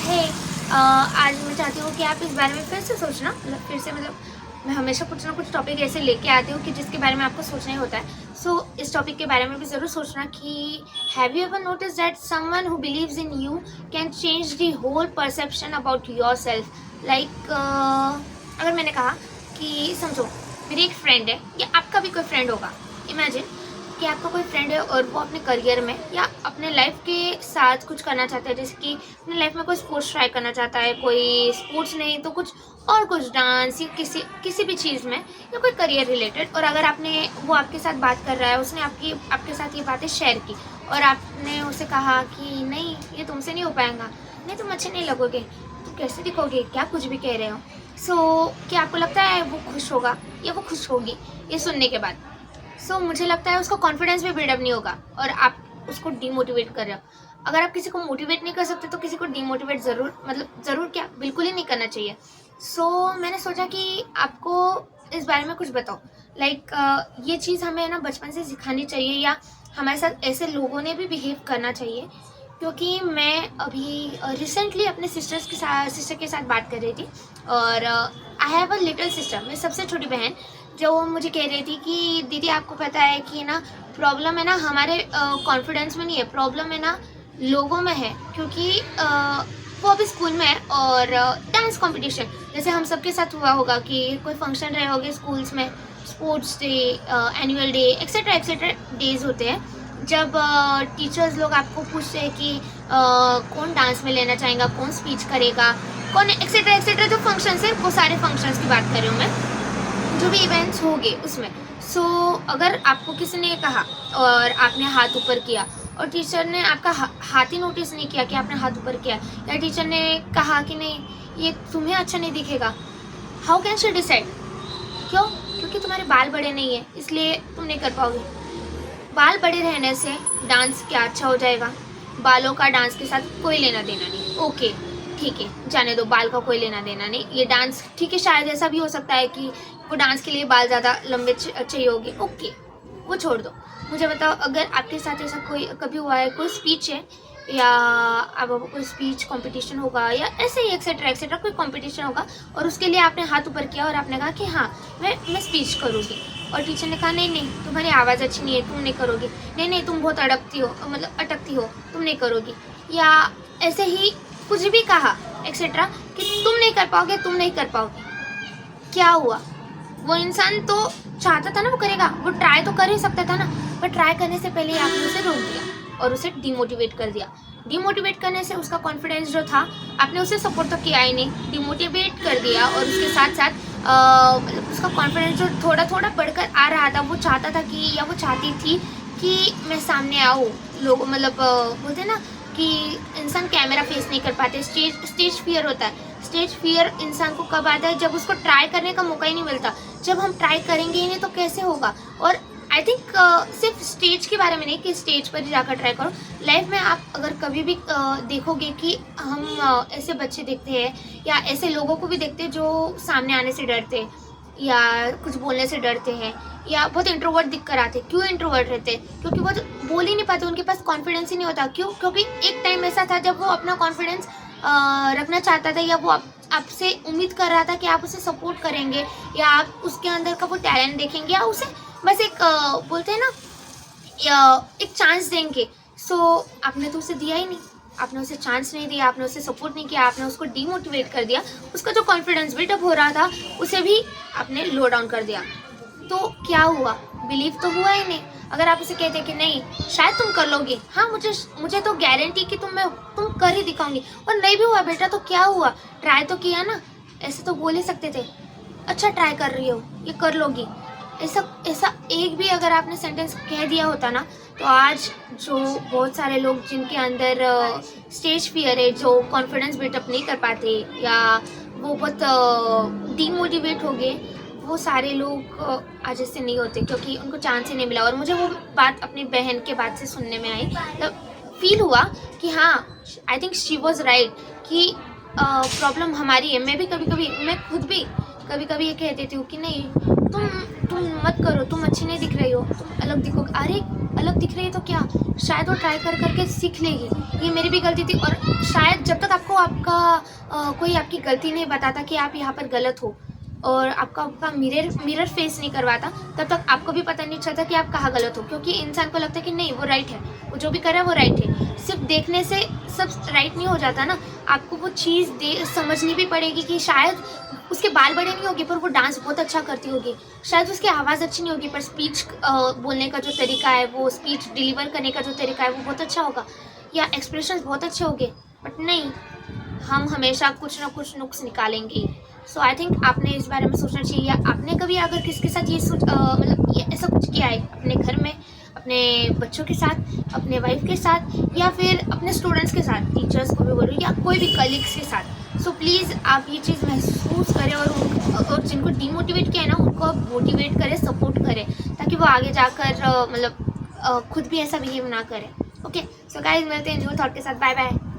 है। आज मैं चाहती हूँ कि आप इस बारे में फिर से सोचना, फिर से मैं हमेशा कुछ ना कुछ टॉपिक ऐसे लेके आती हूँ कि जिसके बारे में आपको सोचना ही होता है। सो इस टॉपिक के बारे में भी ज़रूर सोचना कि have you ever notice that someone who believes in you can change the whole perception about yourself. Like अगर मैंने कहा कि समझो मेरी एक फ्रेंड है या आपका भी कोई फ्रेंड होगा, इमेजिन कि आपका कोई फ्रेंड है और वो अपने करियर में या अपने लाइफ के साथ कुछ करना चाहता है, जैसे कि अपने लाइफ में कोई स्पोर्ट्स ट्राई करना चाहता है, कोई स्पोर्ट्स नहीं तो कुछ और, कुछ डांस या किसी किसी भी चीज़ में या कोई करियर रिलेटेड। और अगर वो आपके साथ बात कर रहा है, उसने आपके साथ ये बातें शेयर की और आपने उसे कहा कि नहीं ये तुमसे नहीं हो पाएगा, नहीं तुम अच्छे नहीं लगोगे, तुम कैसे दिखोगे, क्या कुछ भी कह रहे हो। क्या आपको लगता है वो खुश होगा या वो खुश होगी ये सुनने के बाद? मुझे लगता है उसका कॉन्फिडेंस भी बिल्डअप नहीं होगा और आप उसको डीमोटिवेट कर रहे हो। अगर आप किसी को मोटिवेट नहीं कर सकते तो किसी को डीमोटिवेट ज़रूर क्या, बिल्कुल ही नहीं करना चाहिए। मैंने सोचा कि आपको इस बारे में कुछ बताओ। ये चीज़ हमें ना बचपन से सिखानी चाहिए या हमारे साथ ऐसे लोगों ने भी बिहेव करना चाहिए। क्योंकि मैं अभी रिसेंटली अपने सिस्टर के साथ बात कर रही थी और I have a little sister, मेरी सबसे छोटी बहन, जो मुझे कह रही थी कि दीदी आपको पता है कि ना प्रॉब्लम है ना हमारे कॉन्फिडेंस में नहीं है, प्रॉब्लम है ना लोगों में है। क्योंकि वो अभी स्कूल में है और डांस कंपटीशन जैसे हम सबके साथ हुआ होगा कि कोई फंक्शन रहे होंगे स्कूल्स में, sports day, annual day etcetera days होते हैं, जब टीचर्स लोग आपको पूछते हैं कि कौन डांस में लेना चाहेगा, कौन स्पीच करेगा, कौन एक्सेट्रा जो फंक्शंस हैं, वो सारे फंक्शंस की बात कर रही हूँ मैं, जो भी इवेंट्स होंगे उसमें। अगर आपको किसी ने कहा और आपने हाथ ऊपर किया और टीचर ने आपका हाथ ही नोटिस नहीं किया कि आपने हाथ ऊपर किया, या टीचर ने कहा कि नहीं ये तुम्हें अच्छा नहीं दिखेगा, हाउ कैन शी डिसाइड? क्यों? क्योंकि तुम्हारे बाल बड़े नहीं है इसलिए तुम नहीं कर पाओगे। बाल बड़े रहने से डांस क्या अच्छा हो जाएगा? बालों का डांस के साथ कोई लेना देना नहीं। ओके ठीक है, जाने दो, बाल का कोई लेना देना नहीं, ये डांस ठीक है, शायद ऐसा भी हो सकता है कि वो डांस के लिए बाल ज़्यादा लंबे चाहिए होगी, ओके वो छोड़ दो। मुझे बताओ अगर आपके साथ ऐसा कोई कभी हुआ है, कोई स्पीच है या अब कोई स्पीच कंपटीशन होगा या ऐसे ही एक्सेट्रा कोई कंपटीशन होगा और उसके लिए आपने हाथ ऊपर किया और आपने कहा कि हाँ मैं स्पीच करूँगी, और टीचर ने कहा नहीं तुम्हारी आवाज़ अच्छी नहीं है, तुम नहीं करोगी, नहीं तुम बहुत अटकती हो, तुम नहीं करोगी, या ऐसे ही कुछ भी कहा एक्सेट्रा कि तुम नहीं कर पाओगे। क्या हुआ? वो इंसान तो चाहता था ना वो करेगा, वो ट्राई तो कर ही सकता था ना, पर ट्राई करने से पहले आपने उसे रोक दिया और उसे डिमोटिवेट कर दिया। डिमोटिवेट करने से उसका कॉन्फिडेंस जो था, आपने उसे सपोर्ट तो किया ही नहीं, डिमोटिवेट कर दिया, और उसके साथ साथ उसका कॉन्फिडेंस जो थोड़ा बढ़कर आ रहा था, वो चाहता था कि या वो चाहती थी कि मैं सामने आऊँ, लोग बोलते ना कि इंसान कैमरा फेस नहीं कर पाते, स्टेज फियर होता है। स्टेज फियर इंसान को कब आता है? जब उसको ट्राई करने का मौका ही नहीं मिलता। जब हम ट्राई करेंगे ही नहीं तो कैसे होगा? और आई थिंक सिर्फ स्टेज के बारे में नहीं कि स्टेज पर ही जाकर ट्राई करो, लाइफ में आप अगर कभी भी देखोगे कि हम ऐसे बच्चे देखते हैं या ऐसे लोगों को भी देखते हैं जो सामने आने से डरते हैं या कुछ बोलने से डरते हैं या बहुत इंट्रोवर्ट दिख कर आते। क्यों इंट्रोवर्ट रहते? क्योंकि वो बोल ही नहीं पाते, उनके पास कॉन्फिडेंस ही नहीं होता। क्यों? क्योंकि एक टाइम ऐसा था जब वो अपना कॉन्फिडेंस रखना चाहता था या वो आपसे उम्मीद कर रहा था कि आप उसे सपोर्ट करेंगे या आप उसके अंदर का वो टैलेंट देखेंगे या उसे बस एक बोलते हैं ना एक चांस देंगे। आपने तो उसे दिया ही नहीं, आपने उसे चांस नहीं दिया, आपने उसे सपोर्ट नहीं किया, आपने उसको डीमोटिवेट कर दिया, उसका जो कॉन्फिडेंस बिल्डअप हो रहा था उसे भी आपने लो डाउन कर दिया। तो क्या हुआ? बिलीव तो हुआ ही नहीं। अगर आप उसे कहते कि नहीं शायद तुम कर लोगे, हाँ मुझे तो गारंटी कि तुम कर ही दिखाऊंगी, और नहीं भी हुआ बेटा तो क्या हुआ? ट्राई तो किया ना, ऐसे तो बोल ही सकते थे, अच्छा ट्राई कर रही हो, ये कर लोगी। ऐसा एक भी अगर आपने सेंटेंस कह दिया होता ना, तो आज जो बहुत सारे लोग जिनके अंदर स्टेज फियर है, जो कॉन्फिडेंस बिल्डअप नहीं कर पाते या वो बहुत डीमोटिवेट हो गए, वो सारे लोग आज ऐसे नहीं होते क्योंकि उनको चांस ही नहीं मिला। और मुझे वो बात अपनी बहन के बात से सुनने में आई, तब फील हुआ कि हाँ I think she was right कि प्रॉब्लम हमारी है। मैं खुद भी कभी कभी ये कह देती हूँ कि नहीं तुम मत करो, तुम अच्छी नहीं दिख रही हो, तुम अलग दिखोगे। अरे अलग दिख रही है तो क्या, शायद वो ट्राई कर करके सीख लेगी। ये मेरी भी गलती थी, और शायद जब तक आपको आपका कोई आपकी गलती नहीं बताता कि आप यहाँ पर गलत हो, और आपका मिरर फेस नहीं करवाता, तब तक आपको भी पता नहीं चलता कि आप कहाँ गलत हो, क्योंकि इंसान को लगता है कि नहीं वो राइट है, वो जो भी कर रहा है वो राइट है। सिर्फ देखने से सब राइट नहीं हो जाता ना, आपको वो चीज़ समझनी भी पड़ेगी कि शायद उसके बाल बड़े नहीं होंगे पर वो डांस बहुत अच्छा करती होगी, शायद उसकी आवाज़ अच्छी नहीं होगी पर स्पीच बोलने का जो तरीका है, वो स्पीच डिलीवर करने का जो तरीका है वो बहुत अच्छा होगा, या एक्सप्रेशंस बहुत अच्छे होंगे। बट नहीं, हम हमेशा कुछ ना कुछ नुक्स निकालेंगे। सो आई थिंक आपने इस बारे में सोचना चाहिए, या आपने कभी अगर किसके साथ ये मतलब ये ऐसा कुछ किया है अपने घर में, अपने बच्चों के साथ, अपने वाइफ के साथ, या फिर अपने स्टूडेंट्स के साथ, टीचर्स को भी बोलो या कोई भी कलीग्स के साथ, सो प्लीज़ आप ये चीज़ महसूस करें, और जिनको डीमोटिवेट किया है ना उनको आप मोटिवेट करें, सपोर्ट करें, ताकि वो आगे जाकर मतलब खुद भी ऐसा बिहेव ना करें। ओके, सो गाइस मिलते हैं न्यू थॉट के साथ। Bye bye.